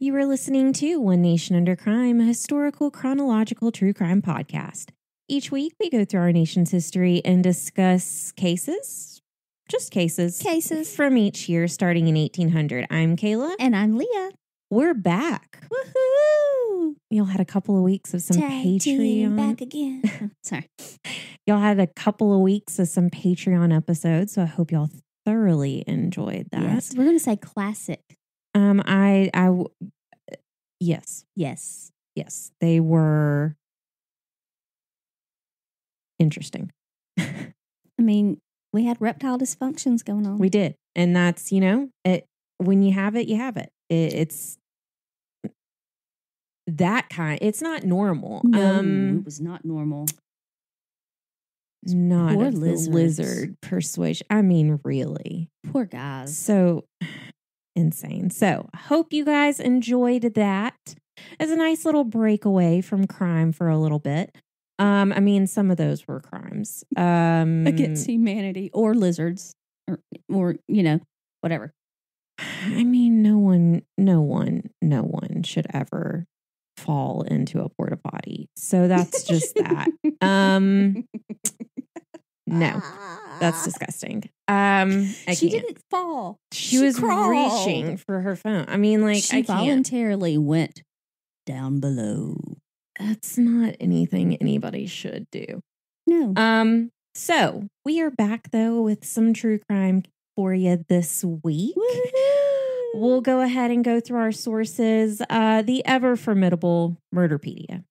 You are listening to One Nation Under Crime, a historical, chronological true crime podcast. Each week, we go through our nation's history and discuss cases, just cases from each year starting in 1800. I'm Kayla. And I'm Leah. We're back. Woohoo! Y'all had a couple of weeks of some Patreon. Back again. Sorry. Y'all had a couple of weeks of some Patreon episodes, so I hope y'all thoroughly enjoyed that. Yes, we're going to say classic. Yes, they were interesting. I mean, we had reptile dysfunctions going on. We did. And that's, when you have it, you have it. It's that kind. It's not normal. No, it was not normal. Not Poor a lizard persuasion. I mean, really. Poor guys. So insane. So hope you guys enjoyed that as a nice little breakaway from crime for a little bit. I mean, some of those were crimes against humanity or lizards or whatever. I mean, no one should ever fall into a porta potty. So that's just that. No, that's disgusting. She didn't fall. She was crawled. reaching for her phone. I mean, like, she voluntarily went down below. That's not anything anybody should do. No. So we are back though with some true crime for you this week. Woo-hoo. We'll go ahead and go through our sources. The ever formidable Murderpedia.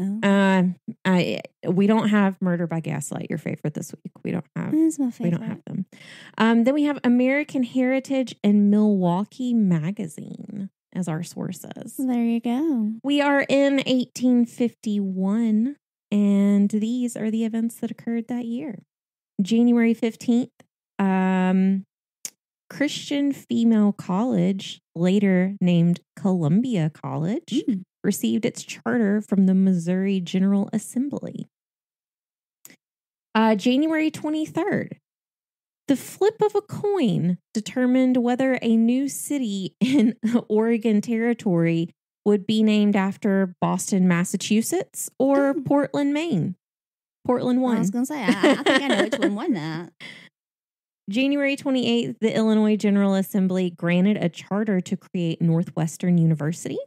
Oh. We don't have Murder by Gaslight, your favorite this week. We don't have. That's my favorite. We don't have them. Then we have American Heritage and Milwaukee Magazine as our sources. There you go. We are in 1851, and these are the events that occurred that year. January 15th, Christian Female College, later named Columbia College, received its charter from the Missouri General Assembly. January 23rd, the flip of a coin determined whether a new city in Oregon Territory would be named after Boston, Massachusetts, or Portland, Maine. Portland won. I was going to say, I think I know which one won that. January 28th, the Illinois General Assembly granted a charter to create Northwestern University.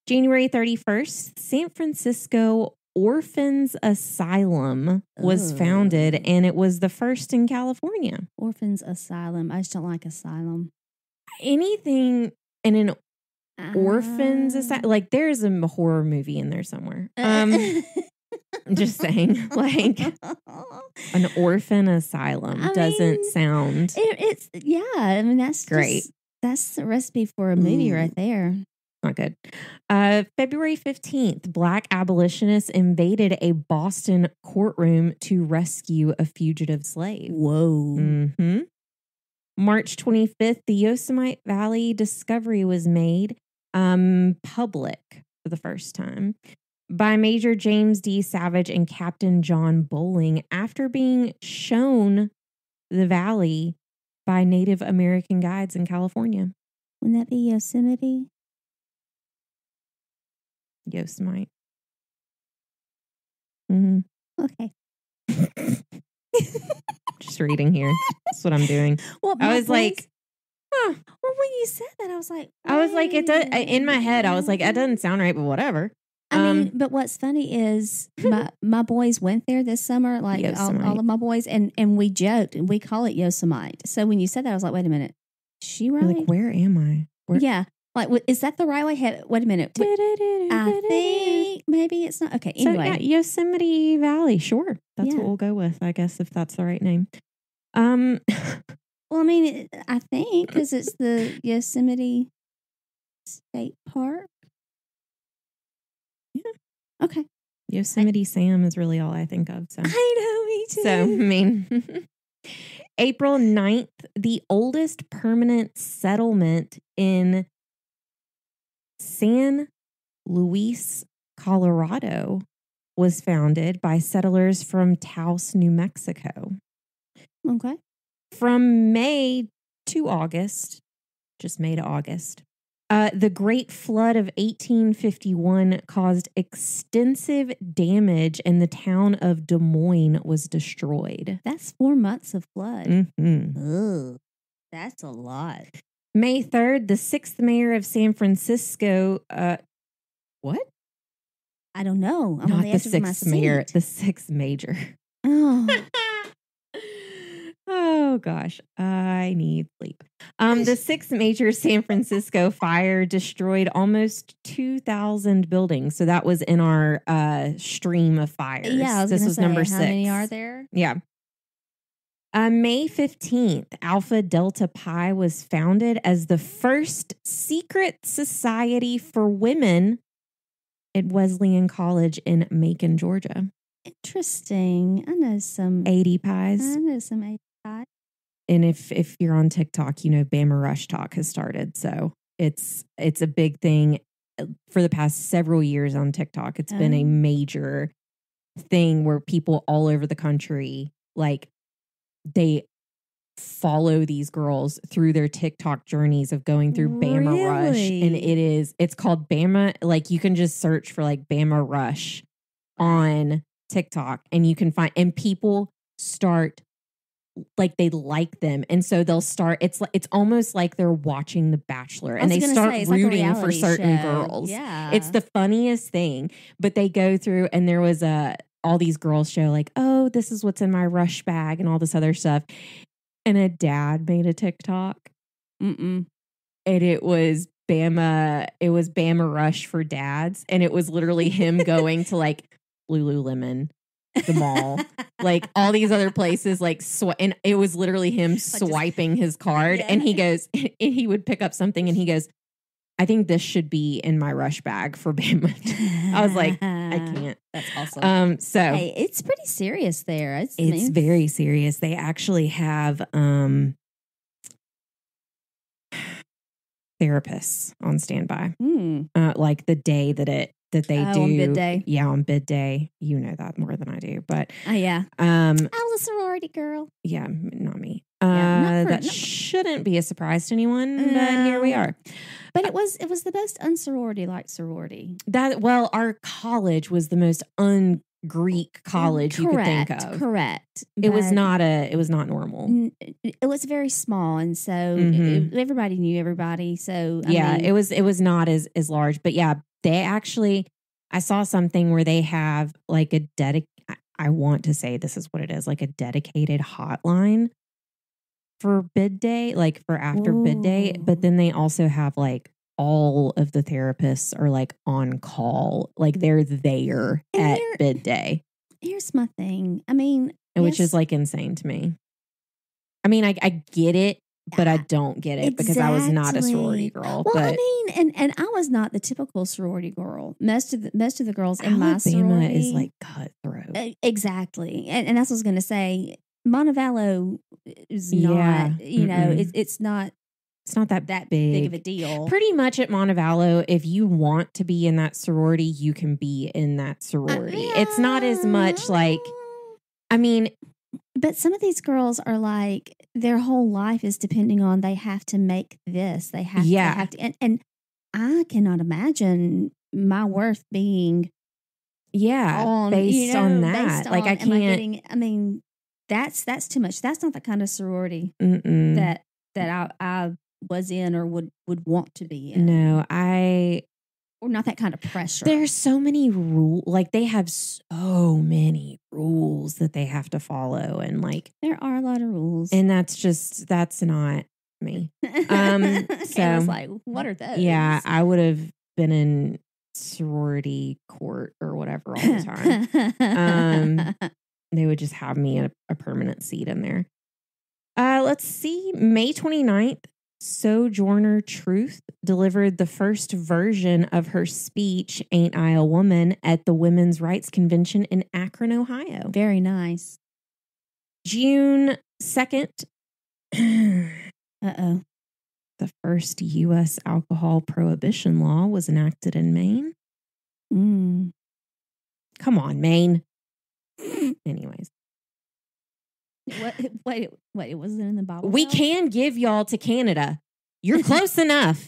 January 31st, San Francisco Orphans Asylum was founded, and it was the first in California. Orphans Asylum. I just don't like asylum. Anything in an orphans asylum, like there's a horror movie in there somewhere. I'm just saying, like an orphan asylum doesn't sound. It's I mean, that's great. That's the recipe for a movie right there. Not good. February 15th, Black abolitionists invaded a Boston courtroom to rescue a fugitive slave. Whoa. Mm-hmm. March 25th, the Yosemite Valley discovery was made public for the first time by Major James D. Savage and Captain John Bowling after being shown the valley by Native American guides in California. Wouldn't that be Yosemite? Yosemite. Mm-hmm. Okay. Just reading here. That's what I'm doing. Well, I was like, huh. Well, when you said that, I was like, it does. In my head, I was like, that doesn't sound right, but whatever. I mean, but what's funny is my boys went there this summer, like all of my boys, and we joked and we call it Yosemite. So when you said that, I was like, wait a minute, is she right? Like, where am I? Yeah. Like, is that the right way? Wait a minute. I think maybe it's not. Okay, anyway. So, yeah, Yosemite Valley, sure. That's what we'll go with, I guess, if that's the right name. Well, I mean, I think because it's the Yosemite State Park. Yeah. Okay. Yosemite Sam is really all I think of. So. I know, me too. So, I mean, April 9th, the oldest permanent settlement in San Luis, Colorado, was founded by settlers from Taos, New Mexico. Okay. From May to August, just May to August, The Great Flood of 1851 caused extensive damage, and the town of Des Moines was destroyed. That's 4 months of flood. Mm-hmm. Ugh, that's a lot. May 3rd, the 6th mayor of San Francisco. What? I don't know. I'm Not on the edge the of my 6th mayor, seat. the 6th major. Oh. Oh gosh, I need sleep. The 6th major San Francisco fire destroyed almost 2,000 buildings. So that was in our stream of fires. Yeah, this was number 6. How many are there? Yeah. May 15th, Alpha Delta Pi was founded as the first secret society for women at Wesleyan College in Macon, Georgia. Interesting. I know some 80 pies. I know some 80 pies. And if you're on TikTok, you know Bama Rush Talk has started. So it's a big thing for the past several years on TikTok. It's been a major thing where people all over the country, like, they follow these girls through their TikTok journeys of going through Bama Rush. And it's called Bama. Like, you can just search for like Bama Rush on TikTok and you can find, and people start like they like them, and so they'll start. It's almost like they're watching The Bachelor, and they start rooting for certain girls. Yeah, it's the funniest thing. But they go through, and there was all these girls show like, oh, this is what's in my Rush bag, and all this other stuff. And a dad made a TikTok, and it was Bama Rush for dads, and it was literally him going to like Lululemon, the mall, like all these other places, like and it was literally him swiping his card, and he goes, and he would pick up something, and he goes, I think this should be in my Rush bag for Bama. I was like, I can't. That's awesome. So hey, it's pretty serious there. It's very serious. They actually have therapists on standby, like the day that they do on bid day. Yeah, on bid day. You know that more than I do, but yeah. I was a sorority girl. Yeah, not me. That shouldn't be a surprise to anyone, but here we are. But it was the most unsorority like sorority. Our college was the most un-Greek college you could think of. Correct. It was not normal. It was very small, and so everybody knew everybody. So it was not as large. But yeah, they actually, I saw something where they have like I want to say this is what it is, like a dedicated hotline for bid day, like for after bid day. But then they also have like all of the therapists are like on call, like they're there at bid day. Here's my thing. I mean, which is like insane to me. I mean, I get it, but I don't get it because I was not a sorority girl. Well, but I mean, and I was not the typical sorority girl. Most of the girls in my sorority is like cutthroat. Exactly, and that's what I was going to say. Montevallo is not, it's not that big of a deal. Pretty much at Montevallo, if you want to be in that sorority, you can be in that sorority. It's not as much like, I mean, but some of these girls are like, their whole life is depending on, they have to make this. They have to, and I cannot imagine my worth being based on that. Like I can't. That's too much. That's not the kind of sorority that I was in or would want to be in. No, or not that kind of pressure. There's so many rules. Like they have so many rules that they have to follow, and like there are a lot of rules, and that's not me. So I was like, what are those? Yeah, I would have been in sorority court or whatever all the time. They would just have me in a permanent seat in there. Let's see. May 29th, Sojourner Truth delivered the first version of her speech, Ain't I a Woman, at the Women's Rights Convention in Akron, Ohio. Very nice. June 2nd. Uh-oh. The first U.S. alcohol prohibition law was enacted in Maine. Come on, Maine. Anyways. Wait, it wasn't in the Bible. We can give y'all to Canada. You're close enough.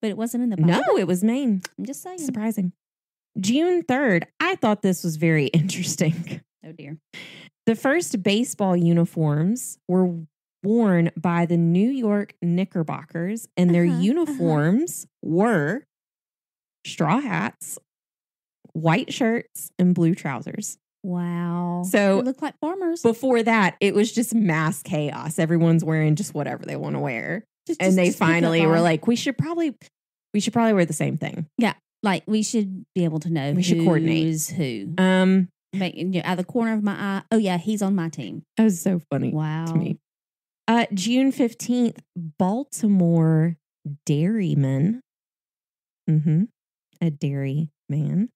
But it wasn't in the Bible? No, it was Maine. I'm just saying. Surprising. June 3rd. I thought this was very interesting. Oh, dear. The first baseball uniforms were worn by the New York Knickerbockers, and their uniforms were straw hats, white shirts, and blue trousers. Wow. So they look like farmers. Before that, it was just mass chaos. Everyone's wearing just whatever they want to wear. And they finally were like, we should probably wear the same thing. Yeah. Like we should be able to know we should coordinate who's who. Out of the corner of my eye. Oh yeah, he's on my team. That was so funny. Wow. To me. June 15th, Baltimore dairyman. A dairy man.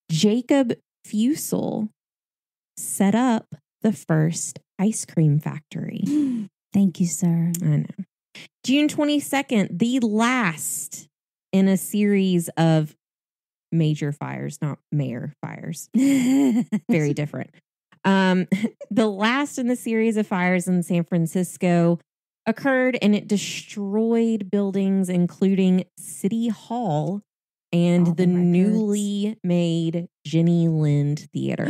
Jacob Fussell set up the first ice cream factory. Thank you, sir. I know. June 22nd, the last in a series of major fires, not mayor fires. Very different. The last in the series of fires in San Francisco occurred, and it destroyed buildings, including City Hall and the newly made Jenny Lind Theater.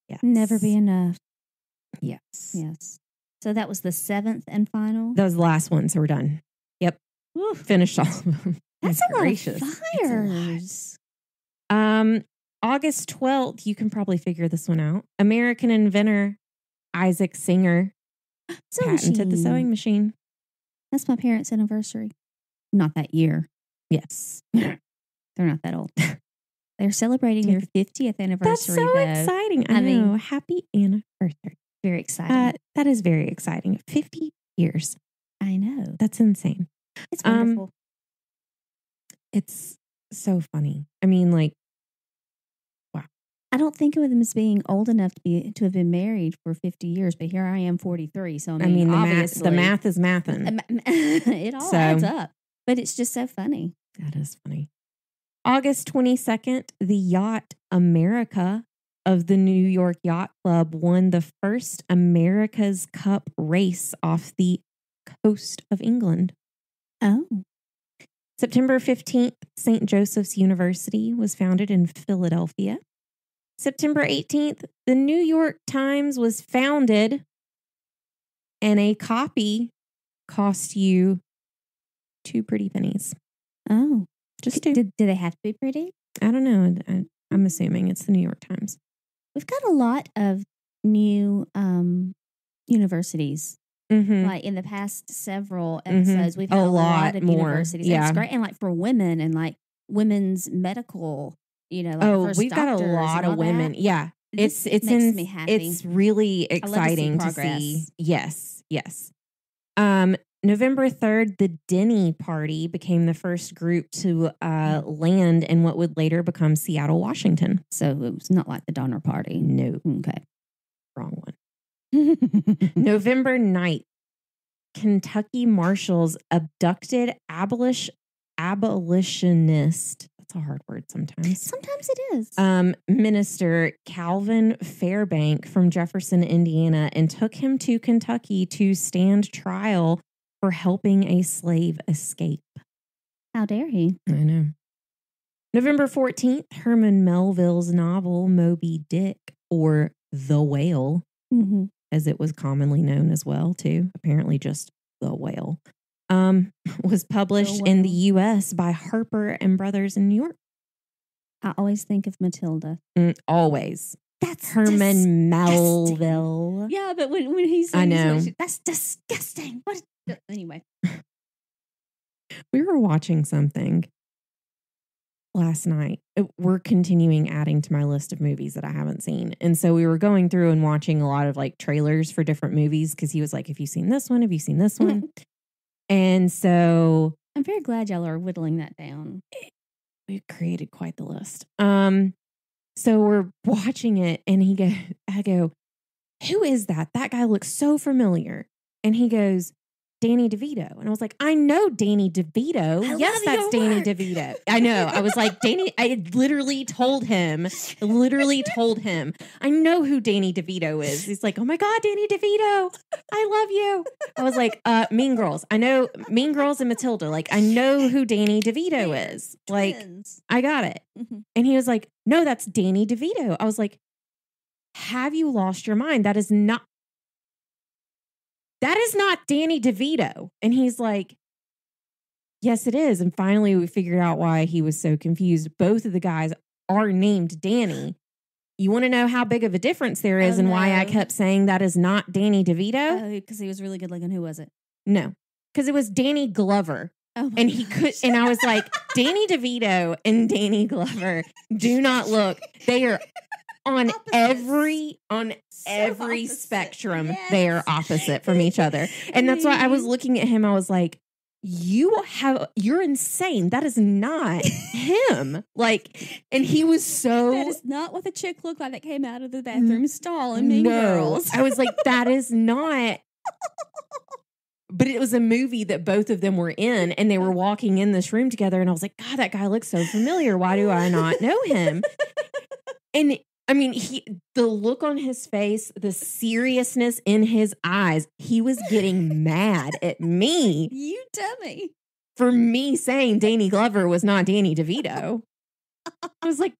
Yes. Never be enough. Yes. Yes. So that was the 7th and final? That was the last one, so we're done. Yep. Oof. Finished all of them. That's a lot of fires. August 12th, you can probably figure this one out. American inventor Isaac Singer patented the sewing machine. That's my parents' anniversary. Not that year. Yes. They're not that old. They're celebrating their 50th anniversary. That's so exciting. I know. Happy anniversary. Very exciting. That is very exciting. 50 years. I know. That's insane. It's wonderful. It's so funny. I mean, like, wow. I don't think of them as being old enough to have been married for 50 years, but here I am, 43. So I mean obviously, the math is mathin'. It all adds up. But it's just so funny. That is funny. August 22nd, the yacht America of the New York Yacht Club won the first America's Cup race off the coast of England. Oh. September 15th, St. Joseph's University was founded in Philadelphia. September 18th, the New York Times was founded, and a copy cost you 2 pretty pennies. Oh. Just 2. Do they have to be pretty? I don't know. I'm assuming it's the New York Times. We've got a lot of new universities. Like in the past several episodes, we've had a lot of more universities. Yeah. It's great. And like for women and like women's medical, like we've got a lot of women. That. Yeah. It makes me happy. It's really exciting to see. Yes. November 3rd, the Denny Party became the first group to land in what would later become Seattle, Washington. So it was not like the Donner Party. No. Okay. Wrong one. November 9th, Kentucky Marshals abducted abolitionist. That's a hard word sometimes. Sometimes it is. Minister Calvin Fairbank from Jefferson, Indiana, and took him to Kentucky to stand trial for helping a slave escape. How dare he? I know. November 14th, Herman Melville's novel Moby Dick, or The Whale, as it was commonly known as well, too. Apparently just The Whale. Was published in the U.S. by Harper and Brothers in New York. I always think of Matilda. Always. That's Herman Melville. Yeah, but when he's I know. That's disgusting. What? Anyway. We were watching something last night. We're continuing adding to my list of movies that I haven't seen. And so we were going through and watching a lot of like trailers for different movies because he was like, have you seen this one? Have you seen this one? And so I'm very glad y'all are whittling that down. We created quite the list. So we're watching it and I go, who is that? That guy looks so familiar. And he goes, Danny DeVito. And I was like, I know Danny DeVito. Yes, that's Danny DeVito. I know. I was like, I literally told him, I know who Danny DeVito is. He's like, oh my God, Danny DeVito. I love you. I was like, Mean Girls. I know Mean Girls and Matilda. Like, I know who Danny DeVito is. Like, I got it. Mm-hmm. And he was like, no, that's Danny DeVito. I was like, have you lost your mind? That is not Danny DeVito. And he's like, yes, it is. And finally, we figured out why he was so confused. Both of the guys are named Danny. You want to know how big of a difference there is and why I kept saying that is not Danny DeVito? Oh, because he was really good looking. Who was it? No, because it was Danny Glover. Oh, and he could, and I was like, Danny DeVito and Danny Glover do not look. They are on every spectrum. Yes. They are opposite from each other, and that's why I was looking at him. I was like, you're insane. That is not him. Like, and he was so. That is not what the chick looked like that came out of the bathroom stall in Mean Girls. I was like, that is not. But it was a movie that both of them were in, and they were walking in this room together. And I was like, God, that guy looks so familiar. Why do I not know him? And I mean, the look on his face, the seriousness in his eyes, he was getting mad at me. You dummy. For me saying Danny Glover was not Danny DeVito. I was like,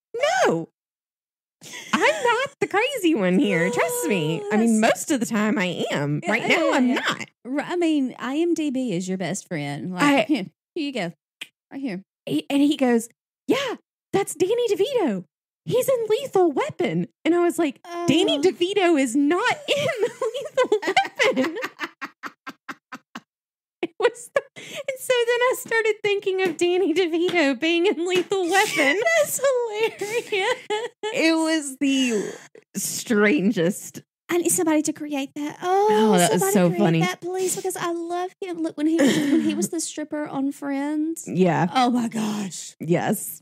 no. I'm not the crazy one here. Trust me. I mean, most of the time I am. Right now, I'm not. I mean, IMDb is your best friend. Like, here you go. Right here. And he goes, yeah, that's Danny DeVito. He's in Lethal Weapon. And I was like, Danny DeVito is not in Lethal Weapon. And so then I started thinking of Danny DeVito being in Lethal Weapon. That's hilarious. It was the strangest. I need somebody to create that. That was so funny. That, please, because I love him. Look, when he was the stripper on Friends. Yeah. Oh my gosh. Yes.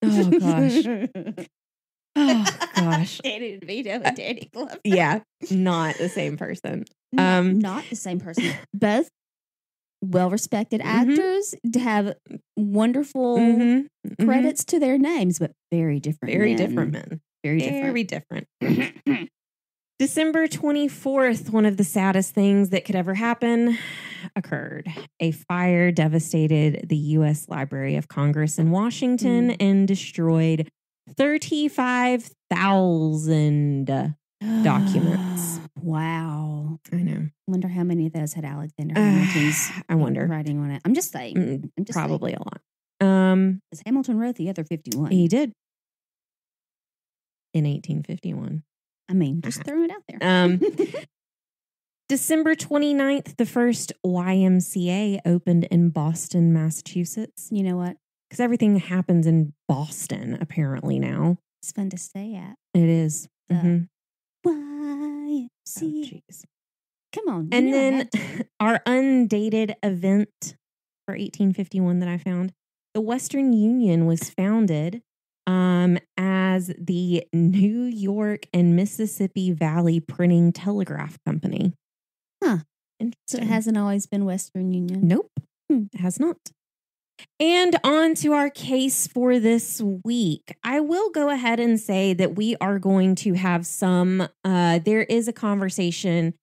Oh gosh. Oh gosh. Danny DeVito and Danny Glover. Yeah, not the same person. Not the same person. Both well-respected actors have wonderful credits to their names, but very different. Very different men. Very different. December 24th, one of the saddest things that could ever happen occurred. A fire devastated the U.S. Library of Congress in Washington and destroyed 35,000 documents. Wow. I know. Wonder how many of those had Alexander Hamilton's writing on it. I'm just saying. Probably a lot. Because Hamilton wrote the other 51. He did. In 1851. I mean, just throwing it out there. December 29th, the first YMCA opened in Boston, Massachusetts. You know what? Because everything happens in Boston, apparently, now. It's fun to stay at. It is. YMCA. Oh, jeez. Come on. And then our undated event for 1851 that I found, the Western Union was founded as the New York and Mississippi Valley Printing Telegraph Company. Huh. So it hasn't always been Western Union? Nope. It has not. And on to our case for this week. I will go ahead and say that we are going to have there is a conversation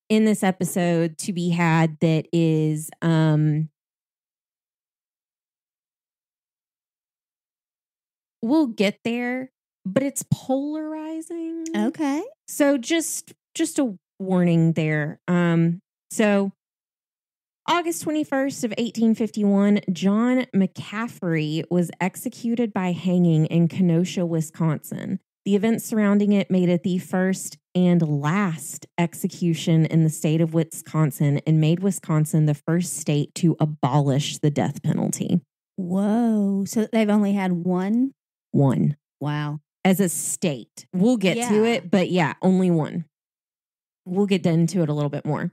in this episode to be had that is, we'll get there, but it's polarizing. Okay. So just a warning there. So August 21st of 1851, John McCaffary was executed by hanging in Kenosha, Wisconsin. The events surrounding it made it the first and last execution in the state of Wisconsin and made Wisconsin the first state to abolish the death penalty. Whoa. So they've only had one? One. Wow. As a state. We'll get to it, but yeah, only one. We'll get into it a little bit more.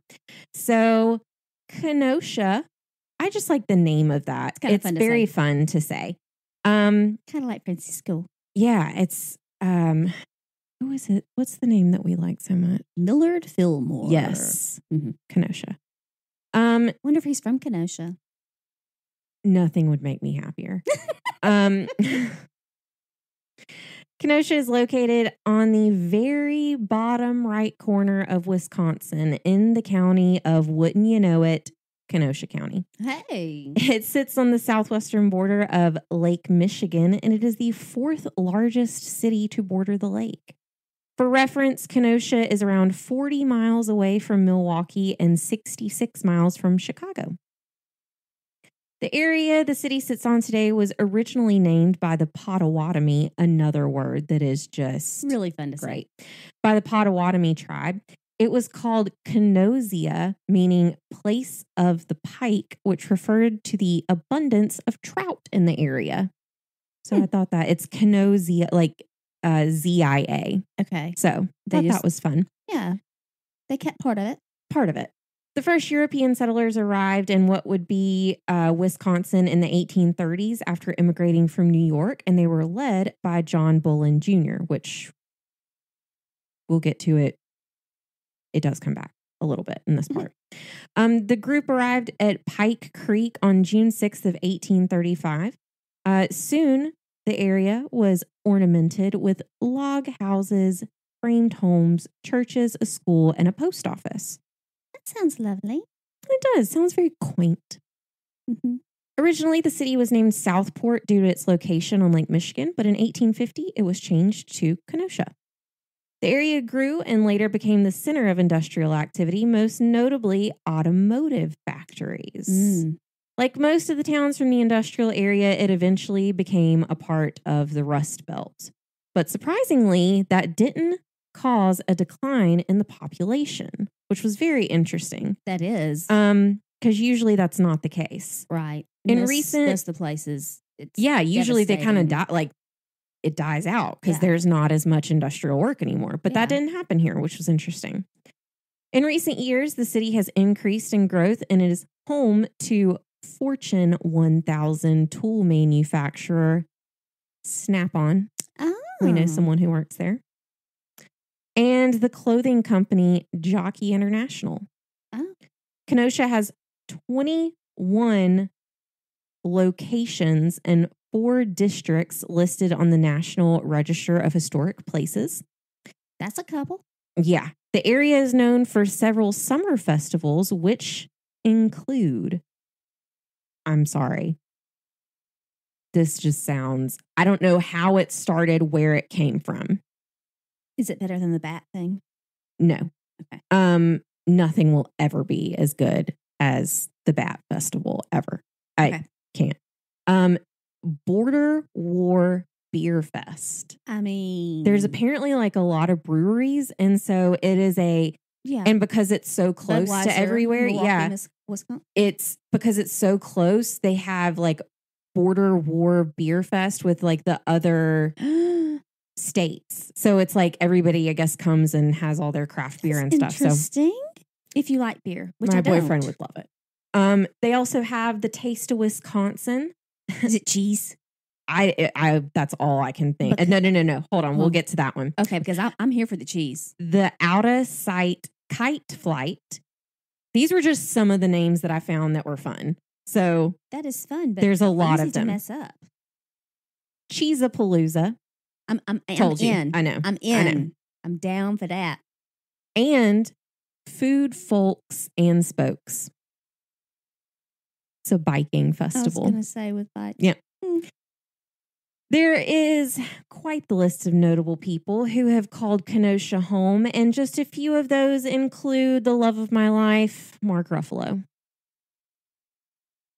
So Kenosha, I just like the name of that. It's very fun to say. Kind of like Francisco. Yeah, it's who is it? What's the name that we like so much? Millard Fillmore. Yes. Kenosha. Wonder if he's from Kenosha. Nothing would make me happier. um, Kenosha is located on the very bottom right corner of Wisconsin in the county of, wouldn't you know it, Kenosha County. Hey. It sits on the southwestern border of Lake Michigan, and it is the fourth largest city to border the lake. For reference, Kenosha is around 40 miles away from Milwaukee and 66 miles from Chicago. The area the city sits on today was originally named by the Potawatomi, another word that is just really fun to say, by the Potawatomi tribe. It was called Kenosha, meaning place of the pike, which referred to the abundance of trout in the area. So I thought that it's Kenosha, like ZIA. Okay. So that was fun. Yeah. They kept part of it. Part of it. The first European settlers arrived in what would be Wisconsin in the 1830s after immigrating from New York, and they were led by John Bullen Jr., which we'll get to it. It does come back a little bit in this part. The group arrived at Pike Creek on June 6th of 1835. Soon, the area was ornamented with log houses, framed homes, churches, a school, and a post office. Sounds lovely. It does. Sounds very quaint. Mm-hmm. Originally, the city was named Southport due to its location on Lake Michigan, but in 1850, it was changed to Kenosha. The area grew and later became the center of industrial activity, most notably automotive factories. Like most of the towns from the industrial area, it eventually became a part of the Rust Belt. But surprisingly, that didn't cause a decline in the population, which was very interesting. That is. Because usually that's not the case. Right. Most of the places. Usually they kind of die, like it dies out because there's not as much industrial work anymore. But that didn't happen here, which was interesting. In recent years, the city has increased in growth and it is home to Fortune 1000 tool manufacturer Snap-on. Oh. We know someone who works there. And the clothing company Jockey International. Oh. Kenosha has 21 locations and 4 districts listed on the National Register of Historic Places. That's a couple. Yeah. The area is known for several summer festivals, which include, I'm sorry, this just sounds, I don't know how it started, where it came from. Is it better than the bat thing? No. Okay. Nothing will ever be as good as the Bat Festival ever. I can't. Border War Beer Fest. I mean, there's apparently like a lot of breweries, and so it is and because it's so close to everywhere, Wisconsin. It's because it's so close. They have like Border War Beer Fest with like the other states. So it's like everybody, I guess, comes and has all their craft beer and stuff. Interesting. So if you like beer, which my boyfriend would love it. They also have the Taste of Wisconsin. Is it cheese? I that's all I can think. No. Hold on. We'll get to that one. Okay, because I'm here for the cheese. The Out of Sight Kite Flight. These were just some of the names that I found that were fun. So that is fun, but there's a lot of them. To mess up. Cheesapalooza. I'm Told you. in. I know. I'm in. I know. I'm down for that. And Food Folks and Spokes. It's a biking festival. I was going to say with bike. Yeah. There is quite the list of notable people who have called Kenosha home, and just a few of those include the love of my life, Mark Ruffalo.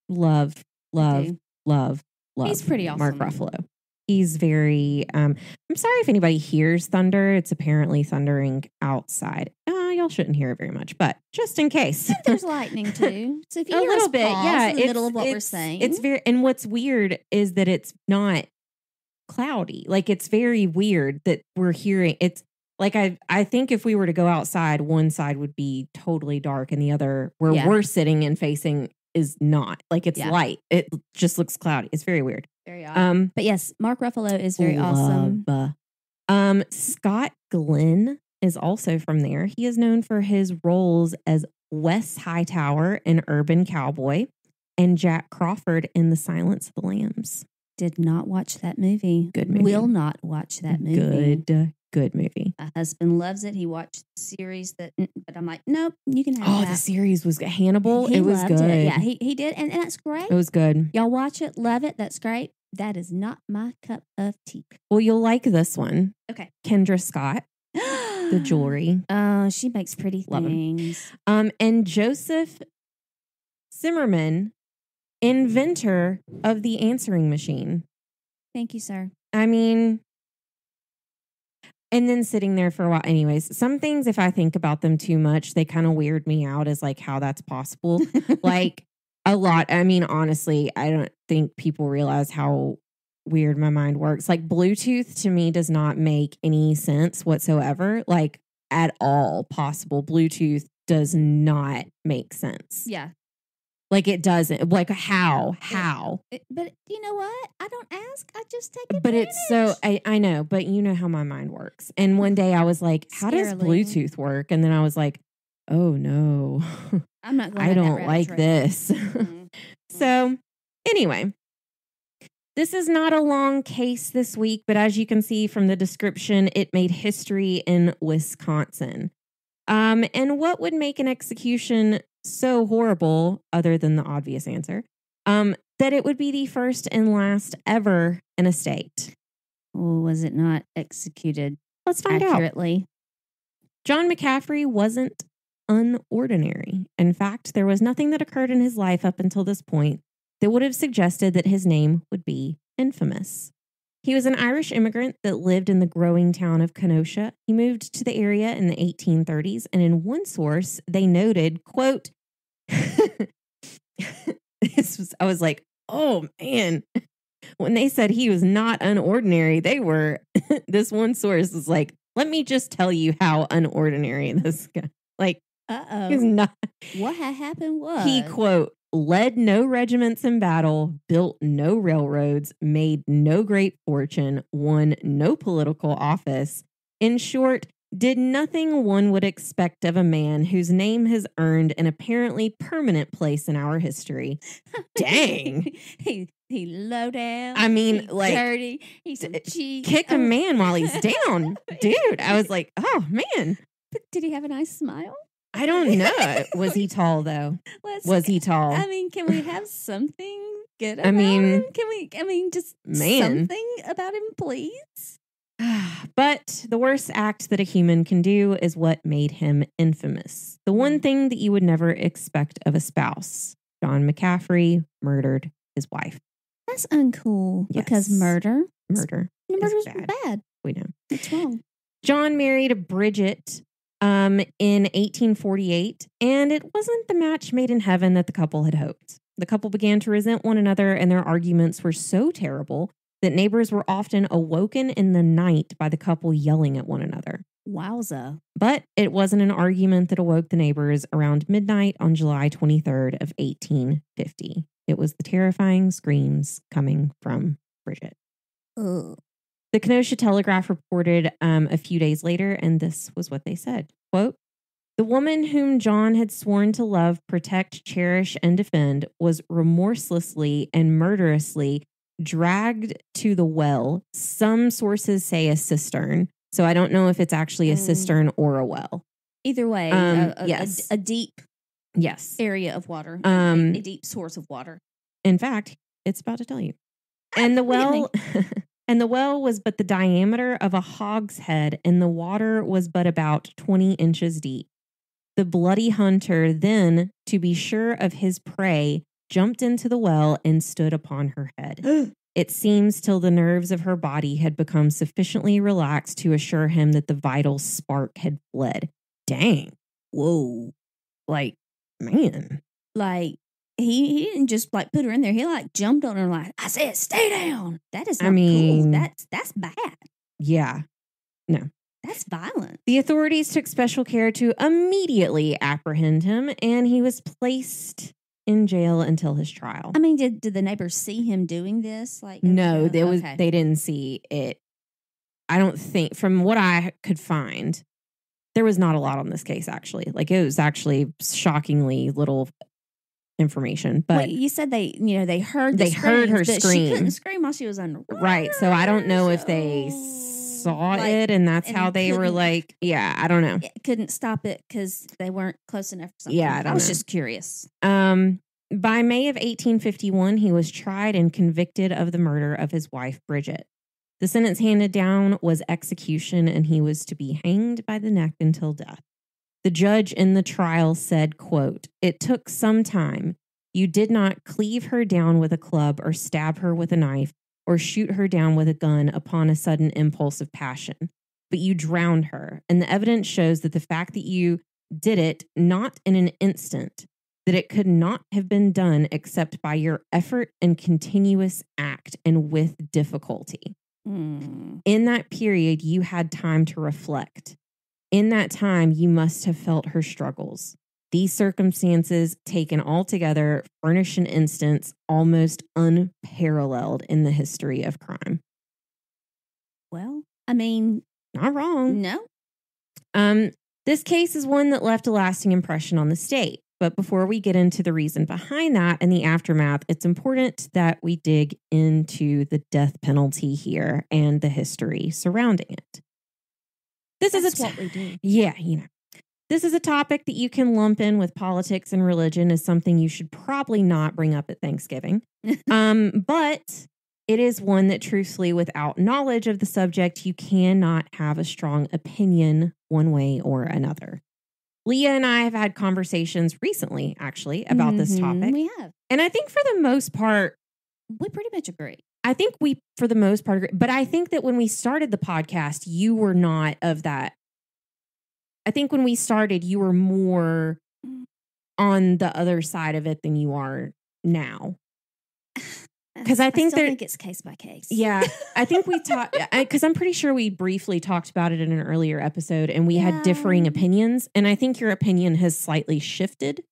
Love. He's pretty awesome. Mark Ruffalo. He's very, I'm sorry if anybody hears thunder. It's apparently thundering outside. Y'all shouldn't hear it very much, but just in case. There's lightning too. So if you a hear little us bit, in the middle of what we're saying. It's very, and what's weird is that it's not cloudy. Like it's very weird that we're hearing it's like I think if we were to go outside, one side would be totally dark and the other where we're sitting and facing is not. Like it's light. It just looks cloudy. It's very weird. Very odd. But yes, Mark Ruffalo is very awesome. Scott Glenn is also from there. He is known for his roles as Wes Hightower in Urban Cowboy, and Jack Crawford in The Silence of the Lambs. Did not watch that movie. Good movie. Will not watch that movie. Good movie. My husband loves it. He watched the series but I'm like, nope, you can have that. The series was Hannibal. He it was loved good. It. Yeah, he did. And that's great. It was good. Y'all watch it. Love it. That's great. That is not my cup of tea. Well, you'll like this one. Okay. Kendra Scott. The jewelry. Oh, she makes pretty things. And Joseph Zimmerman, inventor of the answering machine. Thank you, sir. I mean, and then sitting there for a while. Anyways, some things, if I think about them too much, they kind of weird me out as like how that's possible. Like a lot. I mean, honestly, I don't think people realize how weird my mind works. Like Bluetooth to me does not make any sense whatsoever. Like at all possible. Bluetooth does not make sense. Yeah. Like it doesn't. Like how? But you know what? I don't ask. I just take it. But it's so, I know, but you know how my mind works. And one day I was like, how does Bluetooth work? And then I was like, oh no, I'm not going I don't like this. Mm-hmm. So anyway, this is not a long case this week, but as you can see from the description, it made history in Wisconsin. And what would make an execution so horrible, other than the obvious answer, that it would be the first and last ever in a state? Well, was it not executed Let's find accurately? out. John McCaffrey wasn't unordinary. In fact, there was nothing that occurred in his life up until this point that would have suggested that his name would be infamous. He was an Irish immigrant that lived in the growing town of Kenosha. He moved to the area in the 1830s, and in one source, they noted, quote, I was like, oh man, when they said he was not unordinary, this one source was like, let me just tell you how unordinary this guy, like, he's not. What had happened was he, quote, led no regiments in battle, built no railroads, made no great fortune, won no political office. In short, did nothing one would expect of a man whose name has earned an apparently permanent place in our history. Dang. He low down. I mean, he's like dirty. He's cheap. Kick a man while he's down. Dude, I was like, oh man. But did he have a nice smile? I don't know. Was he tall though? Was he tall? I mean, can we have something good about him? Can we just something about him, please? But the worst act that a human can do is what made him infamous. The one thing that you would never expect of a spouse. John McCaffrey murdered his wife. That's uncool. Yes. Because murder's bad. We know. It's wrong. John married Bridget in 1848, and it wasn't the match made in heaven that the couple had hoped. The couple began to resent one another, and their arguments were so terrible that neighbors were often awoken in the night by the couple yelling at one another. Wowza. But it wasn't an argument that awoke the neighbors around midnight on July 23rd of 1850. It was the terrifying screams coming from Bridget. Ugh. The Kenosha Telegraph reported a few days later, and this was what they said. Quote, the woman whom John had sworn to love, protect, cherish, and defend was remorselessly and murderously dragged to the well. Some sources say a cistern, so I don't know if it's actually a cistern or a well. Either way, yes. a deep area of water, a deep source of water. In fact, it's about to tell you. And the well... And the well was but the diameter of a hogshead, and the water was but about 20 inches deep. The bloody hunter then, to be sure of his prey, jumped into the well and stood upon her head. It seems till the nerves of her body had become sufficiently relaxed to assure him that the vital spark had fled. Dang. Whoa. Like, man. Like, he didn't just like put her in there. He like jumped on her like, I said, stay down. That is not cool. That's bad. Yeah. No. That's violent. The authorities took special care to immediately apprehend him, and he was placed in jail until his trial. I mean, did the neighbors see him doing this? Like, no, they didn't see it. I don't think, from what I could find, There was not a lot on this case, actually. Like, it was actually shockingly little information. But you said they heard her scream. She couldn't scream while she was underwater. Right. So I don't know if they saw it and that's how they were like, yeah, I don't know. Couldn't stop it because they weren't close enough or something. Yeah, I was just curious. By May of 1851, he was tried and convicted of the murder of his wife, Bridget. The sentence handed down was execution, and he was to be hanged by the neck until death. The judge in the trial said, quote, "It took some time. You did not cleave her down with a club or stab her with a knife or shoot her down with a gun upon a sudden impulse of passion, but you drowned her. And the evidence shows that the fact that you did it not in an instant, that it could not have been done except by your effort and continuous act and with difficulty. In that period, you had time to reflect. In that time, you must have felt her struggles. These circumstances, taken all together, furnish an instance almost unparalleled in the history of crime." Well, I mean, not wrong. No. This case is one that left a lasting impression on the state. But before we get into the reason behind that and the aftermath, it's important that we dig into the death penalty here and the history surrounding it. That's what we do. Yeah, this is a topic that you can lump in with politics and religion as something you should probably not bring up at Thanksgiving. But it is one that, truthfully, without knowledge of the subject, you cannot have a strong opinion one way or another. Leah and I have had conversations recently, actually, about this topic. We have. And I think for the most part, we pretty much agree. I think we, for the most part, agree. But I think that when we started the podcast, you were not of that. I think when we started, you were more on the other side of it than you are now. Because I think it's case by case. Yeah, I think we talked, because I'm pretty sure we briefly talked about it in an earlier episode, and we had differing opinions. And I think your opinion has slightly shifted,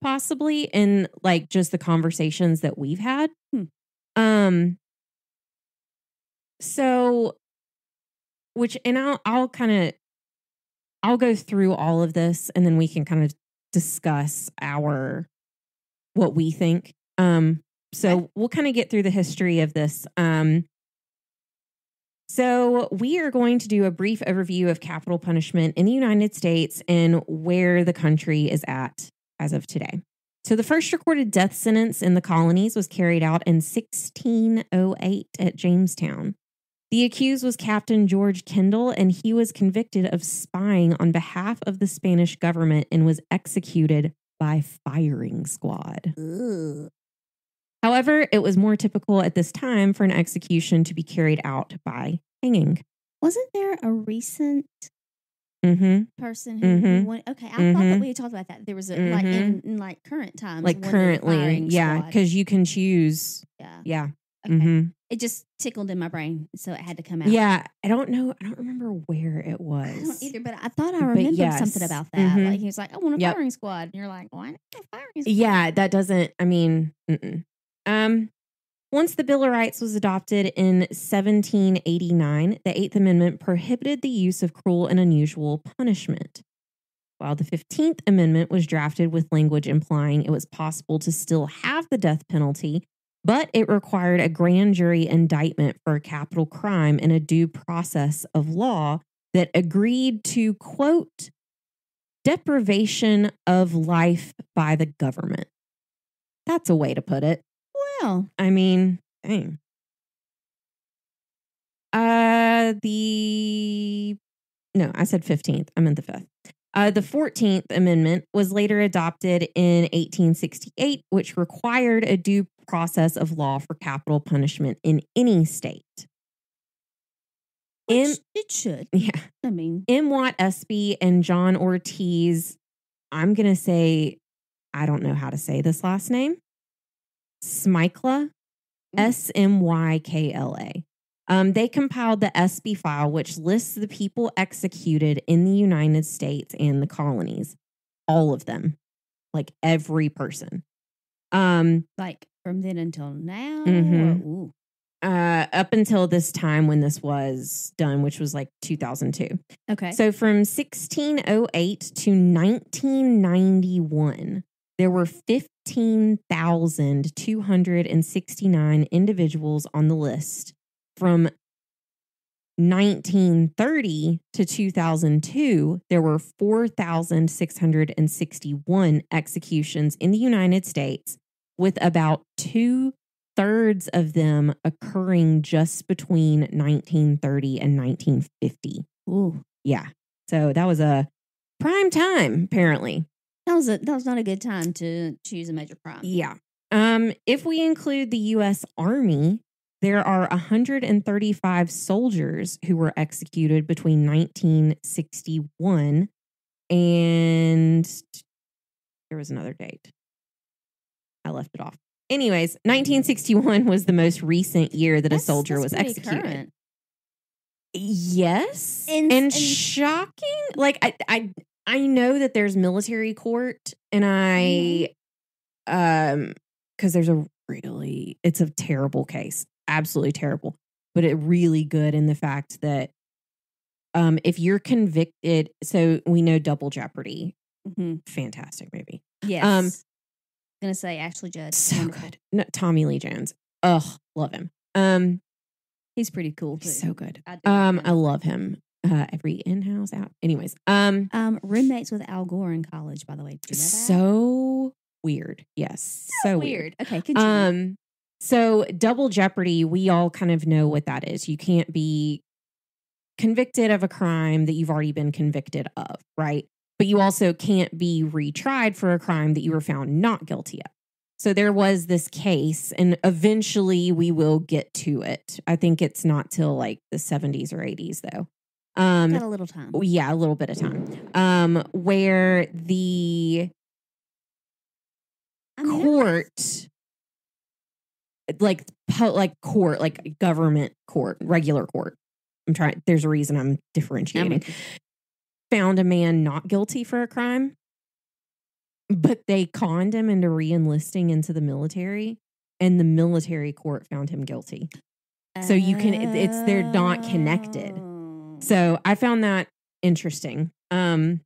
possibly in like just the conversations that we've had. So, I'll go through all of this, and then we can kind of discuss what we think. So we'll kind of get through the history of this. So we are going to do a brief overview of capital punishment in the United States and where the country is at as of today. So the first recorded death sentence in the colonies was carried out in 1608 at Jamestown. The accused was Captain George Kendall, and he was convicted of spying on behalf of the Spanish government and was executed by firing squad. Ugh. However, it was more typical at this time for an execution to be carried out by hanging. Wasn't there a recent person who went? Okay, I thought that we had talked about that. There was a like in like current times, like currently, yeah, because you can choose. Yeah. Okay. It just tickled in my brain, so it had to come out. Yeah, I don't know. I don't remember where it was. I don't either, but I thought I remembered something about that. Like he was like, "I want a firing squad," and you're like, "Why not a firing squad?" Yeah, that doesn't. I mean, once the Bill of Rights was adopted in 1789, the Eighth Amendment prohibited the use of cruel and unusual punishment, while the 15th Amendment was drafted with language implying it was possible to still have the death penalty, but it required a grand jury indictment for a capital crime and a due process of law that agreed to, quote, deprivation of life by the government. That's a way to put it. Well, I mean, dang. I said 15th. I meant the 5th. The 14th Amendment was later adopted in 1868, which required a due process of law for capital punishment in any state. It should. Yeah. I mean, M. Watt Espy and John Ortiz, I'm going to say, I don't know how to say this last name. Smykla, Smykla. They compiled the Espy file, which lists the people executed in the United States and the colonies. All of them. Like every person. Like from then until now? up until this time when this was done, which was like 2002. Okay. So from 1608 to 1991, there were 15,269 individuals on the list. From 1930 to 2002, there were 4,661 executions in the United States, with about 2/3 of them occurring just between 1930 and 1950. Ooh. Yeah. So that was a prime time, apparently. That was not a good time to choose a major crime. Yeah. If we include the U.S. Army, there are 135 soldiers who were executed between 1961 and there was another date. I left it off. Anyways, 1961 was the most recent year that a soldier was executed. Current. Yes. And shocking. Like I know that there's military court, and because it's a terrible case. Absolutely terrible. But it really good in the fact that if you're convicted, so we know Double Jeopardy. Mm-hmm. Fantastic movie. Yes. I'm gonna say Ashley Judd. So wonderful. good. No, Tommy Lee Jones. Ugh, love him. He's pretty cool too. He's so good. I love him. Every in-house out. Anyways, roommates with Al Gore in college, by the way. Did you know that? So weird. Yes. So weird. Okay, continue. So Double Jeopardy, we all kind of know what that is. You can't be convicted of a crime that you've already been convicted of, right? But you also can't be retried for a crime that you were found not guilty of. So there was this case, and eventually we will get to it. I think it's not till like the 70s or 80s, though. Got a little time. Yeah, a little bit of time. Where the court, like court, like government court, regular court. There's a reason I'm differentiating. Found a man not guilty for a crime, but they conned him into re-enlisting into the military, and the military court found him guilty. So they're not connected. So I found that interesting. So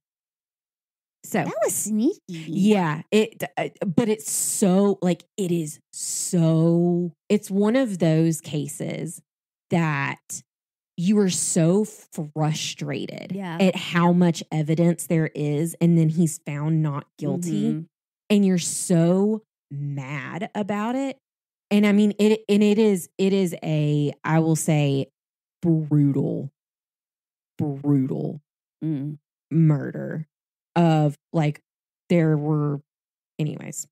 that was sneaky. Yeah, but it's so it's one of those cases that you are so frustrated at how much evidence there is, and then he's found not guilty, and you're so mad about it. And I mean, it is a, I will say, brutal murder of like, there were, anyways.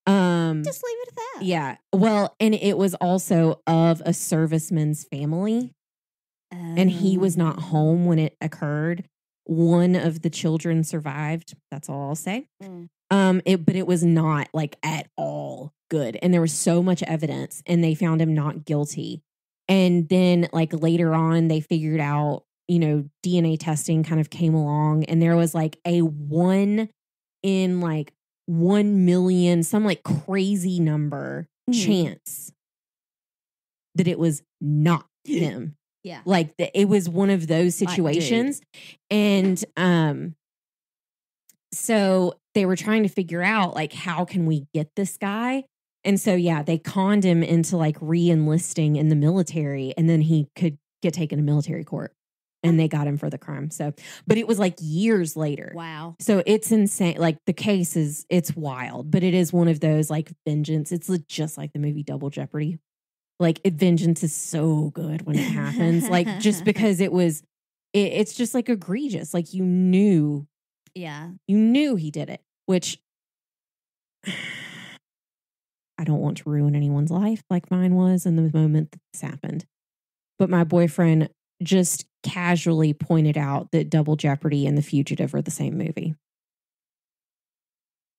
Just leave it at that. Yeah. Well, and it was also of a serviceman's family. And he was not home when it occurred. One of the children survived. That's all I'll say. But it was not like at all good. And there was so much evidence, and they found him not guilty. And then like later on, they figured out, DNA testing kind of came along, and there was like a 1 in like 1 million, some like crazy number chance that it was not him. Yeah. Like it was one of those situations. And so they were trying to figure out like, how can we get this guy? And so, yeah, they conned him into like re-enlisting in the military, and then he could get taken to military court, and they got him for the crime. So, but it was like years later. Wow. So it's insane. Like the case it's wild, but it is one of those like vengeance. It's just like the movie Double Jeopardy. Like vengeance is so good when it happens. Like just because it's just like egregious. Like you knew he did it, which I don't want to ruin anyone's life like mine was in the moment that this happened. But my boyfriend just casually pointed out that Double Jeopardy and The Fugitive are the same movie.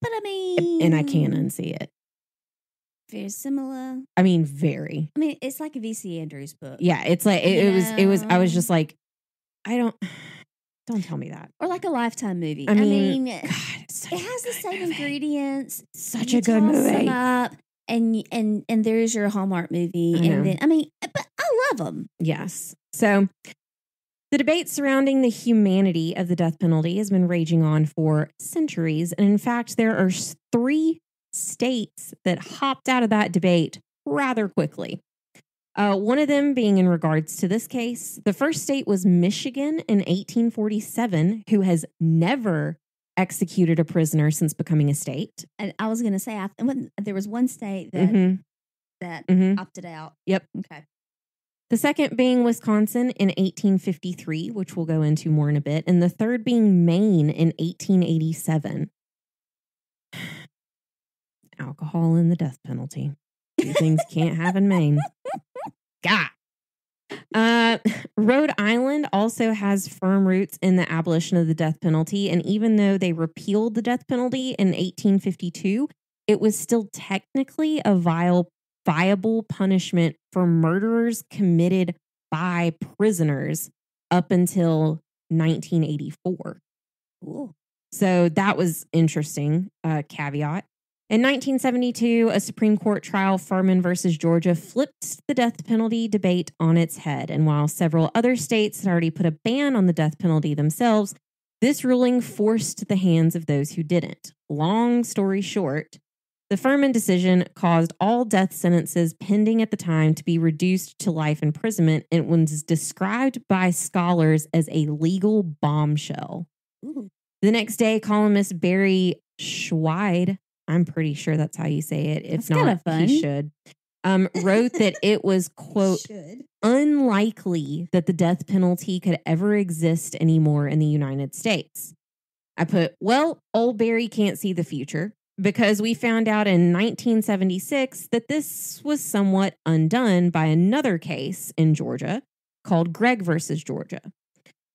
But I mean, and I can't unsee it. Very similar. I mean, very. I mean, it's like a V.C. Andrews book. Yeah, it's like it was. I was just like, don't tell me that. Or like a Lifetime movie. I mean, God, it has the same ingredients. Such a good movie. Them up, and there's your Hallmark movie, and then but I love them. Yes. So the debate surrounding the humanity of the death penalty has been raging on for centuries, and in fact, there are 3 states that hopped out of that debate rather quickly. One of them being in regards to this case. The first state was Michigan in 1847, who has never executed a prisoner since becoming a state. And I was going to say, there was one state that opted out. Yep. Okay. The second being Wisconsin in 1853, which we'll go into more in a bit. And the third being Maine in 1887. Alcohol and the death penalty. 2 things can't have in Maine. God. Rhode Island also has firm roots in the abolition of the death penalty. And even though they repealed the death penalty in 1852, it was still technically a viable punishment for murderers committed by prisoners up until 1984. Ooh. So that was interesting caveat. In 1972, a Supreme Court trial, Furman versus Georgia, flipped the death penalty debate on its head. And while several other states had already put a ban on the death penalty themselves, this ruling forced the hands of those who didn't. Long story short, the Furman decision caused all death sentences pending at the time to be reduced to life imprisonment and was described by scholars as a legal bombshell. Ooh. The next day, columnist Barry Schweid, I'm pretty sure that's how you say it. If not, he should. Wrote that it was, quote, unlikely that the death penalty could ever exist anymore in the United States. I put, well, old Barry can't see the future, because we found out in 1976 that this was somewhat undone by another case in Georgia called Gregg versus Georgia.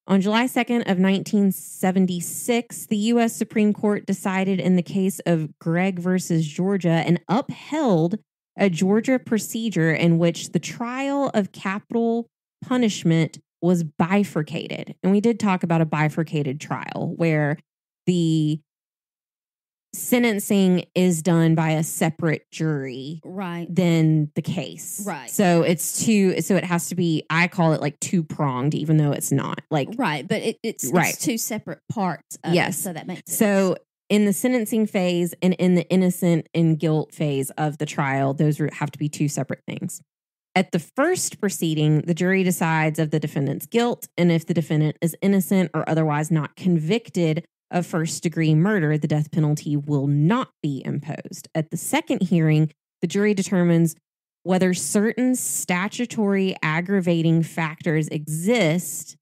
On July 2nd of 1976, the U.S. Supreme Court decided in the case of Gregg versus Georgia and upheld a Georgia procedure in which the trial of capital punishment was bifurcated. And we did talk about a bifurcated trial where the sentencing is done by a separate jury than the case. Right. So it has to be, I call it like 2-pronged, even though it's not like. Right. But it's 2 separate parts. Yes. So that makes sense. So in the sentencing phase and in the innocent and guilt phase of the trial, those have to be 2 separate things. At the first proceeding, the jury decides of the defendant's guilt, and if the defendant is innocent or otherwise not convicted of first-degree murder, the death penalty will not be imposed. At the second hearing, the jury determines whether certain statutory aggravating factors exist,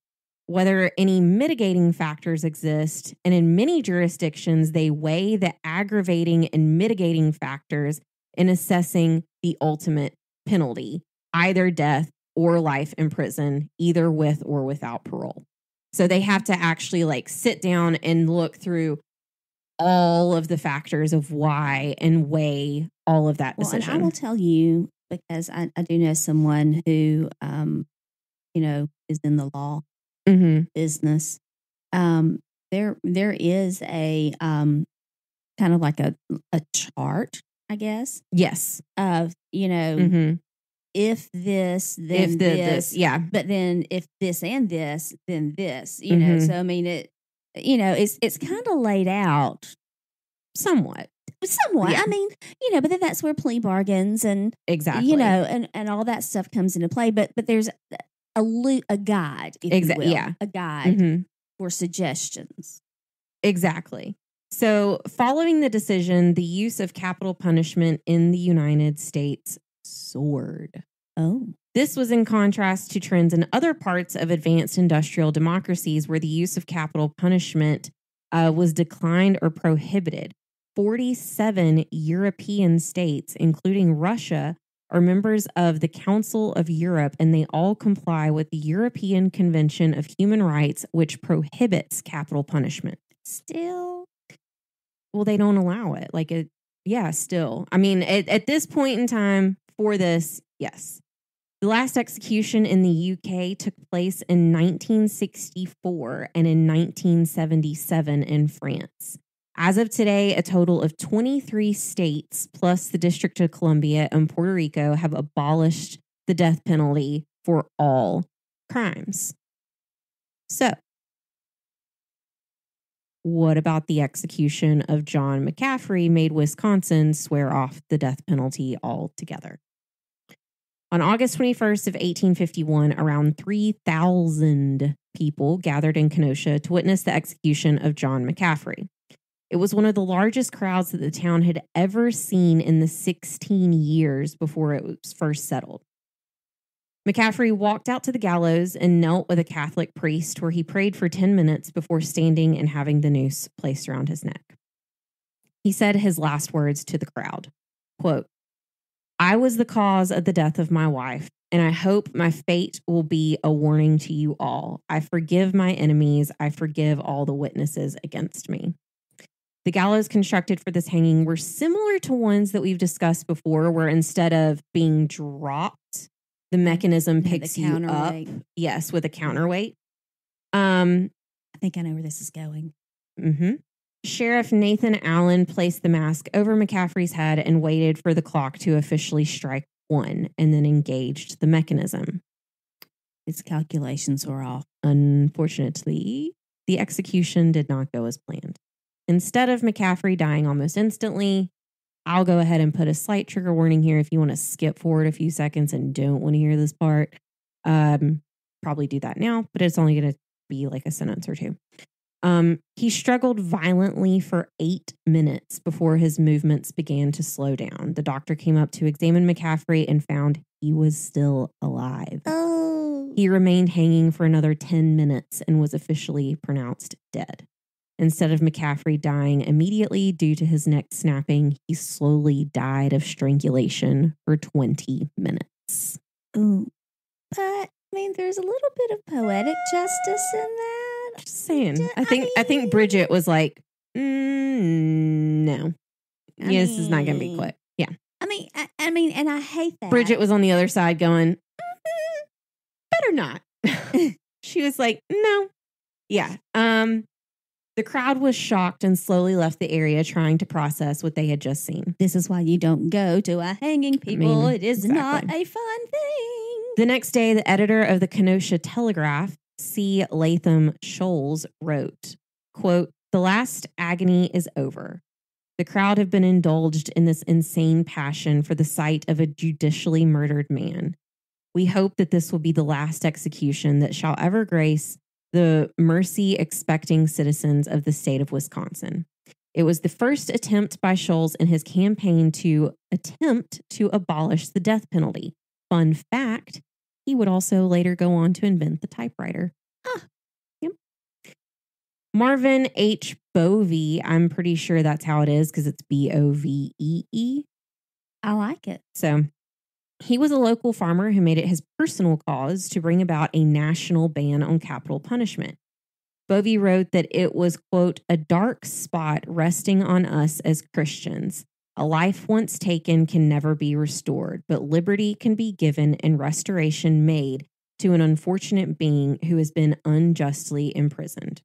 whether any mitigating factors exist, and in many jurisdictions, they weigh the aggravating and mitigating factors in assessing the ultimate penalty, either death or life in prison, either with or without parole. So they have to actually like sit down and look through all of the factors of why and weigh all of that decision. And I will tell you, because I do know someone who, is in the law business. There is a kind of like a chart, I guess. Yes. Of, if this, then this. Yeah. But then if this and this, then this, know. So, I mean, it's kind of laid out somewhat. Yeah. I mean, but then that's where plea bargains and exactly, and all that stuff comes into play. But there's a guide, if you will. Yeah. A guide for suggestions. Exactly. So following the decision, the use of capital punishment in the United States soared. Oh. This was in contrast to trends in other parts of advanced industrial democracies where the use of capital punishment was declined or prohibited. 47 European states, including Russia, are members of the Council of Europe, and they all comply with the European Convention of Human Rights, which prohibits capital punishment. Still? Well, they don't allow it. Still. I mean, at this point in time for this, yes. The last execution in the UK took place in 1964 and in 1977 in France. As of today, a total of 23 states plus the District of Columbia and Puerto Rico have abolished the death penalty for all crimes. So, what about the execution of John McCaffrey made Wisconsin swear off the death penalty altogether? On August 21st of 1851, around 3,000 people gathered in Kenosha to witness the execution of John McCaffrey. It was one of the largest crowds that the town had ever seen in the 16 years before it was first settled. McCaffrey walked out to the gallows and knelt with a Catholic priest where he prayed for 10 minutes before standing and having the noose placed around his neck. He said his last words to the crowd, quote, "I was the cause of the death of my wife, and I hope my fate will be a warning to you all. I forgive my enemies. I forgive all the witnesses against me." The gallows constructed for this hanging were similar to ones that we've discussed before, where instead of being dropped, the mechanism picks you up. Yes, with a counterweight. I think I know where this is going. Mm-hmm. Sheriff Nathan Allen placed the mask over McCaffrey's head and waited for the clock to officially strike 1 and then engaged the mechanism. His calculations were off. Unfortunately, the execution did not go as planned. Instead of McCaffrey dying almost instantly, I'll go ahead and put a slight trigger warning here if you want to skip forward a few seconds and don't want to hear this part. Probably do that now, but it's only going to be like a sentence or two. He struggled violently for 8 minutes before his movements began to slow down. The doctor came up to examine McCaffrey and found he was still alive. Oh. He remained hanging for another 10 minutes and was officially pronounced dead. Instead of McCaffrey dying immediately due to his neck snapping, he slowly died of strangulation for 20 minutes. Ooh. But, I mean, there's a little bit of poetic justice in that. Just saying. I think Bridget was like, no. This is not going to be quick. Yeah. I mean, and I hate that. Bridget was on the other side going, better not. She was like, no. Yeah. The crowd was shocked and slowly left the area trying to process what they had just seen. This is why you don't go to a hanging, people. It is not a fun thing. The next day, the editor of the Kenosha Telegraph, C. Latham Scholes, wrote, quote, "The last agony is over. The crowd have been indulged in this insane passion for the sight of a judicially murdered man. We hope that this will be the last execution that shall ever grace the mercy-expecting citizens of the state of Wisconsin. It was the first attempt by Scholes in his campaign to attempt to abolish the death penalty. Fun fact, he would also later go on to invent the typewriter." Yep. Marvin H. Bovee, I'm pretty sure that's how it is because it's Bovee. I like it. So he was a local farmer who made it his personal cause to bring about a national ban on capital punishment. Bovee wrote that it was, quote, "a dark spot resting on us as Christians. A life once taken can never be restored, but liberty can be given and restoration made to an unfortunate being who has been unjustly imprisoned."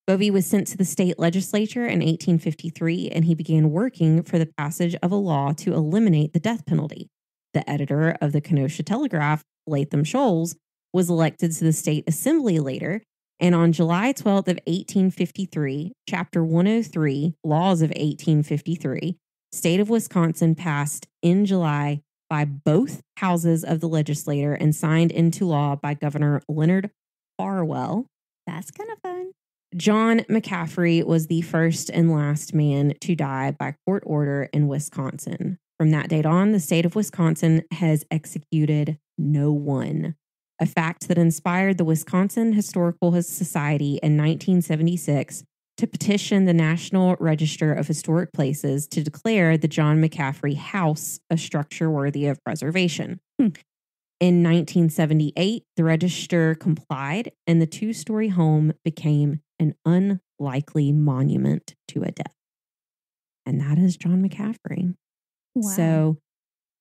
Bovee was sent to the state legislature in 1853, and he began working for the passage of a law to eliminate the death penalty. The editor of the Kenosha Telegraph, Latham Scholes, was elected to the state assembly later, and on July 12th of 1853, Chapter 103, Laws of 1853, State of Wisconsin passed in July by both houses of the legislature and signed into law by Governor Leonard Farwell. That's kind of fun. John McCaffrey was the first and last man to die by court order in Wisconsin. From that date on, the state of Wisconsin has executed no one, a fact that inspired the Wisconsin Historical Society in 1976 to petition the National Register of Historic Places to declare the John McCaffrey House a structure worthy of preservation. In 1978, the register complied, and the 2-story home became an unlikely monument to a death. And that is John McCaffrey. Wow. So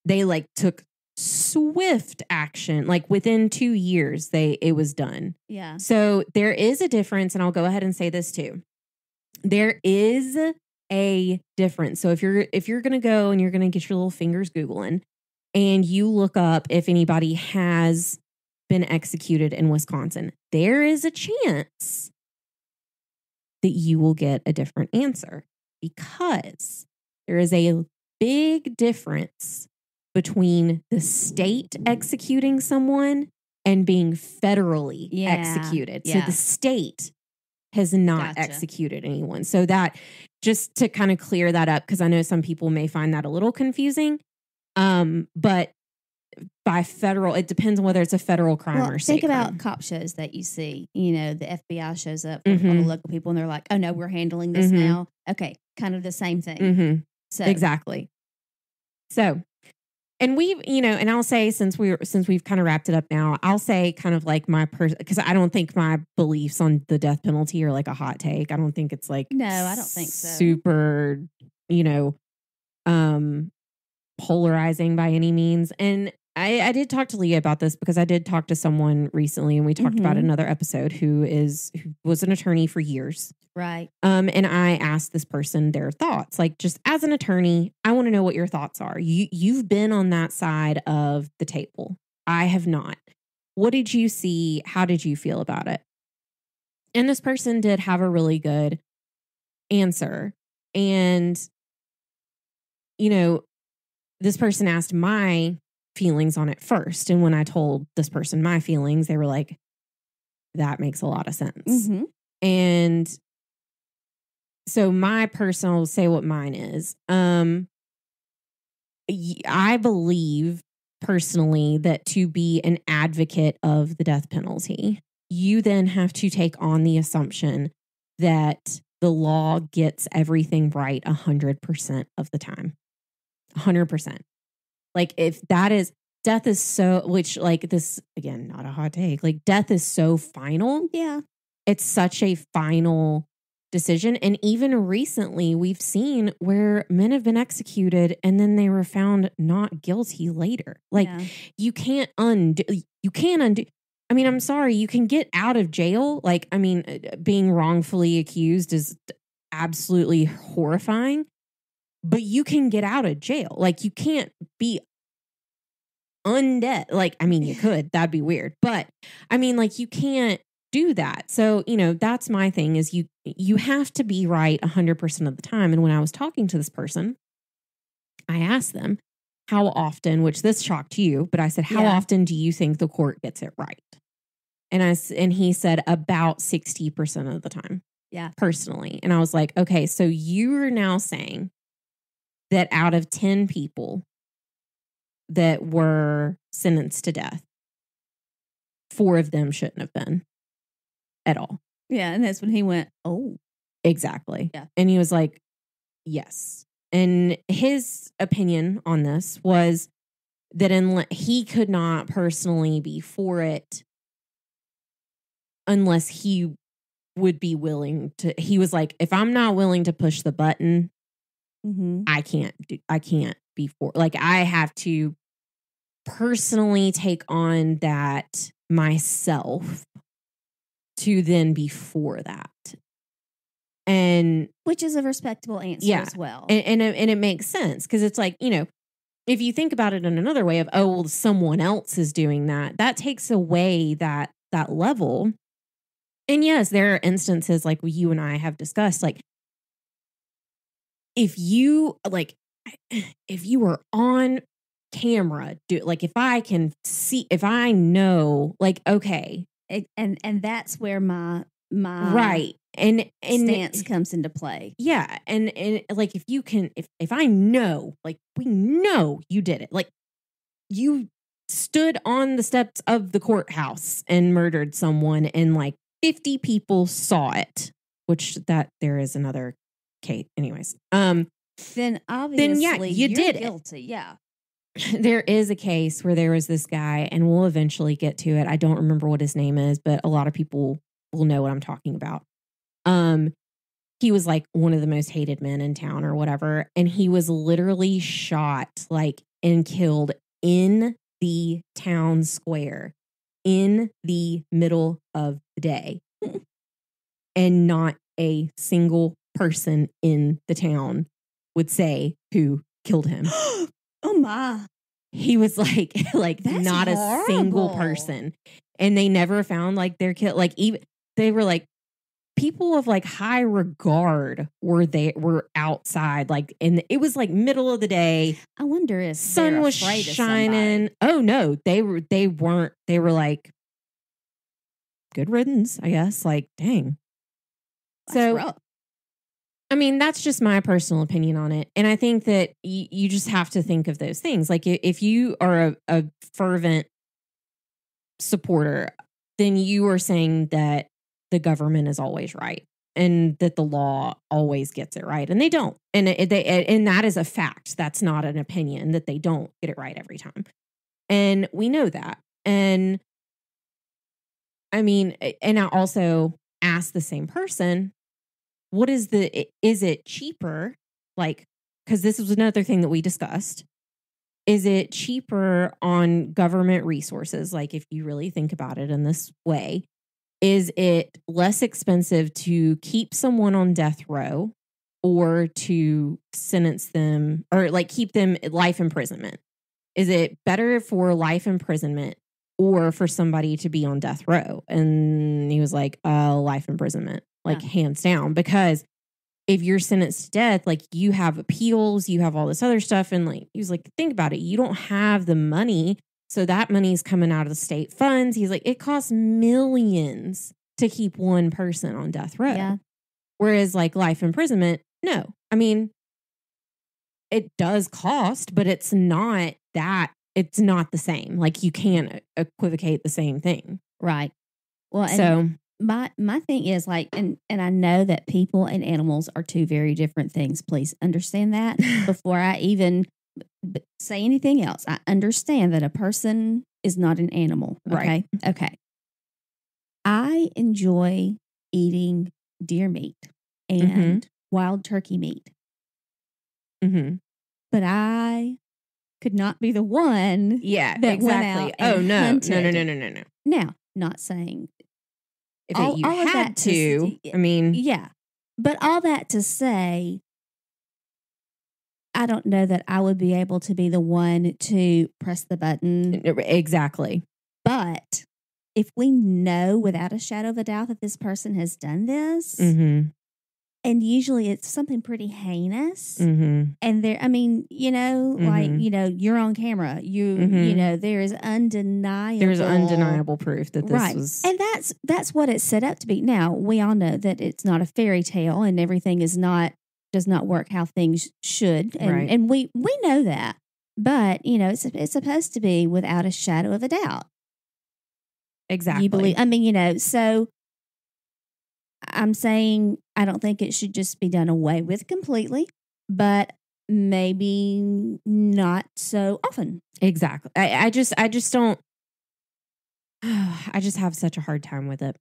they took swift action. Within 2 years, it was done. Yeah. So there is a difference, and I'll go ahead and say this too. There is a difference. So if you're going to go and you're going to get your little fingers Googling and you look up if anybody has been executed in Wisconsin, there is a chance that you will get a different answer, because there is a big difference between the state executing someone and being federally executed. So the state has not executed anyone. So that, just to kind of clear that up, because I know some people may find that a little confusing. But by federal, it depends on whether it's a federal crime or state crime. Think about cop shows that you see. You know, the FBI shows up on the local people and they're like, oh no, we're handling this now. Okay, kind of the same thing. So exactly. So, and we've, you know, and I'll say, since we've kind of wrapped it up now, I'll say kind of like my because I don't think my beliefs on the death penalty are like a hot take. I don't think it's like, no, I don't think so. Super, you know, polarizing by any means. And I did talk to Leah about this, because I did talk to someone recently, and we talked about another episode who was an attorney for years. Right. And I asked this person their thoughts. Like, just as an attorney, I want to know what your thoughts are. You've been on that side of the table. I have not. What did you see? How did you feel about it? And this person did have a really good answer. And, you know, this person asked my feelings on it first. And when I told this person my feelings, they were like, that makes a lot of sense. And so I'll say what mine is. I believe personally that to be an advocate of the death penalty, you then have to take on the assumption that the law gets everything right 100% of the time. 100%. Like, if that is, death is so, which, like, this, again, not a hot take, like, death is so final. Yeah. It's such a final decision. And even recently, we've seen where men have been executed and then they were found not guilty later. Like, you can't undo. I mean, I'm sorry, you can get out of jail. Like, I mean, being wrongfully accused is absolutely horrifying. But you can get out of jail. Like, you can't be undead. Like, I mean, you could. That'd be weird. But, I mean, like, you can't do that. So, you know, that's my thing, is you have to be right 100% of the time. And when I was talking to this person, I asked them how often, which this shocked you, but I said, how often do you think the court gets it right? And he said about 60% of the time. Yeah. Personally. And I was like, okay, so you're now saying that out of 10 people that were sentenced to death, 4 of them shouldn't have been at all. Yeah. And that's when he went, oh. Exactly. Yeah. And he was like, yes. And his opinion on this was that he could not personally be for it unless he would be willing to. He was like, if I'm not willing to push the button, I can't be for, like, I have to personally take on that myself to then be for that. And which is a respectable answer as well. And it makes sense, because it's like, you know, if you think about it in another way of, oh, well, someone else is doing that, that takes away that level. And yes, there are instances like you and I have discussed, like, if you were on camera, like, if I can see, if I know, like, okay. And that's where my right. And stance comes into play. Yeah. And like, if you can, if I know, like, we know you did it, like, you stood on the steps of the courthouse and murdered someone and like 50 people saw it, which that there is another case. Anyways, then obviously you did guilty. Yeah. There is a case where there was this guy, and we'll eventually get to it. I don't remember what his name is, but a lot of people will know what I'm talking about. He was like one of the most hated men in town or whatever. And he was literally shot, like, and killed in the town square in the middle of the day. And not a single person in the town would say who killed him. Oh my. He was like That's not a single horrible. person. And they never found like their kid. Like even they were like people of like high regard were outside, like, and it was like middle of the day. I wonder if sun was shining. Oh no, they weren't. They were like, good riddance, I guess. Like, dang. That's rough. I mean, that's just my personal opinion on it. And I think that you just have to think of those things. Like if you are a fervent supporter, then you are saying that the government is always right and that the law always gets it right. And they don't. And and that is a fact. That's not an opinion, that they don't get it right every time. And we know that. And I mean, and I also asked the same person, is it cheaper? Like, because this was another thing that we discussed. Is it cheaper on government resources? Like, if you really think about it in this way, is it less expensive to keep someone on death row or to sentence them or like keep them life imprisonment? Is it better for life imprisonment or for somebody to be on death row? And he was like, life imprisonment, like hands down, because if you're sentenced to death, like you have appeals, you have all this other stuff. And like, he was like, think about it. You don't have the money. So that money's coming out of the state funds. He's like, it costs millions to keep one person on death row. Yeah. Whereas like life imprisonment, no. I mean, it does cost, but it's not the same. Like you can't equivocate the same thing. Right. Well, and so my thing is like, and I know that people and animals are two very different things. Please understand that before I even say anything else. I understand that a person is not an animal. Okay. Right. Okay. I enjoy eating deer meat and wild turkey meat. Mm-hmm. But I could not be the one. Yeah, that exactly. Went out and no. hunted. No. Now, not saying if you had to, I mean, yeah. But all that to say, I don't know that I would be able to be the one to press the button. Exactly. But if we know without a shadow of a doubt that this person has done this, and usually it's something pretty heinous, and there, I mean, like, you're on camera, you know, there's undeniable proof that this was, and that's what it's set up to be. Now we all know that it's not a fairy tale, and everything does not work how things should, and we know that, but it's supposed to be without a shadow of a doubt. Exactly. You believe? I mean, so I'm saying I don't think it should just be done away with completely, but maybe not so often. Exactly. I just don't. I just have such a hard time with it.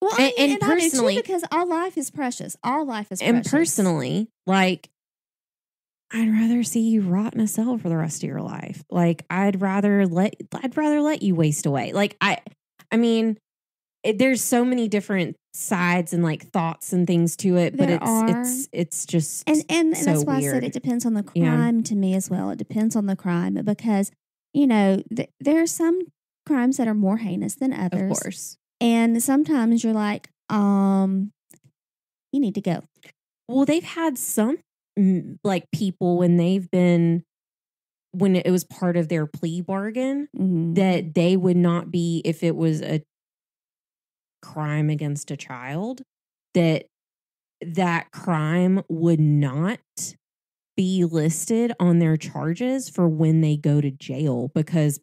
Well, and personally, I do too, because all life is precious. All life is precious. And personally, like, I'd rather see you rot in a cell for the rest of your life. Like, I'd rather let you waste away. Like, I mean, there's so many different sides and like thoughts and things to it, but it's just and so that's why weird. I said it depends on the crime to me as well. It depends on the crime because there are some crimes that are more heinous than others, of course. And sometimes you're like, you need to go. Well, they've had some like people when it was part of their plea bargain that they would not be, if it was a crime against a child, that crime would not be listed on their charges for when they go to jail, because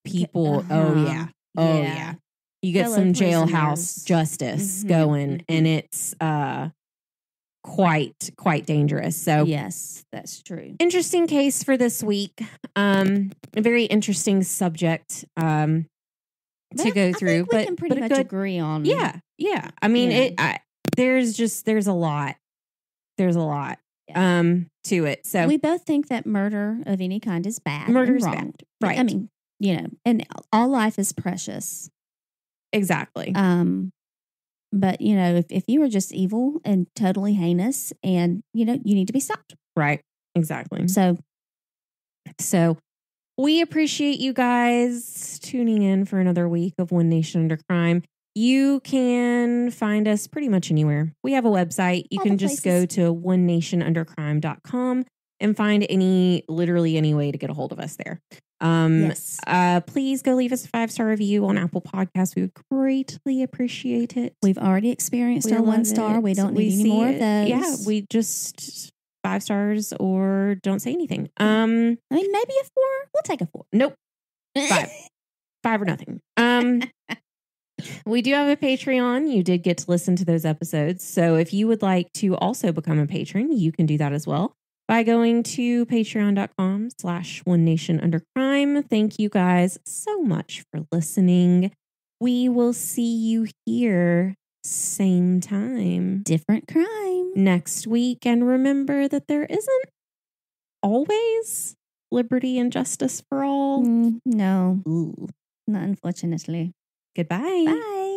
people, you get some jailhouse justice going, and it's quite dangerous. So yes, that's true. Interesting case for this week. A very interesting subject to go through. But we can pretty much agree on. Yeah. I mean, there's a lot. There's a lot to it. So we both think that murder of any kind is bad. Murder is wrong. bad. Right. I mean, and all life is precious. Exactly. But, you know, if you are just evil and totally heinous and, you know, you need to be stopped. Right. Exactly. So we appreciate you guys tuning in for another week of One Nation Under Crime. You can find us pretty much anywhere. We have a website. You can just go to onenationundercrime.com and find literally any way to get a hold of us there. yes. Please go leave us a 5-star review on Apple Podcasts. We would greatly appreciate it. We've already experienced our 1 star. We don't need any more of those. Yeah, we just 5 stars or don't say anything. I mean, maybe a 4. We'll take a 4. Nope. 5. 5 or nothing. We do have a Patreon. You did get to listen to those episodes. So if you would like to also become a patron, you can do that as well by going to patreon.com/onenationundercrime. Thank you guys so much for listening. We will see you here same time. Different crime. Next week. And remember that there isn't always liberty and justice for all. No. Ooh. Not unfortunately. Goodbye. Bye.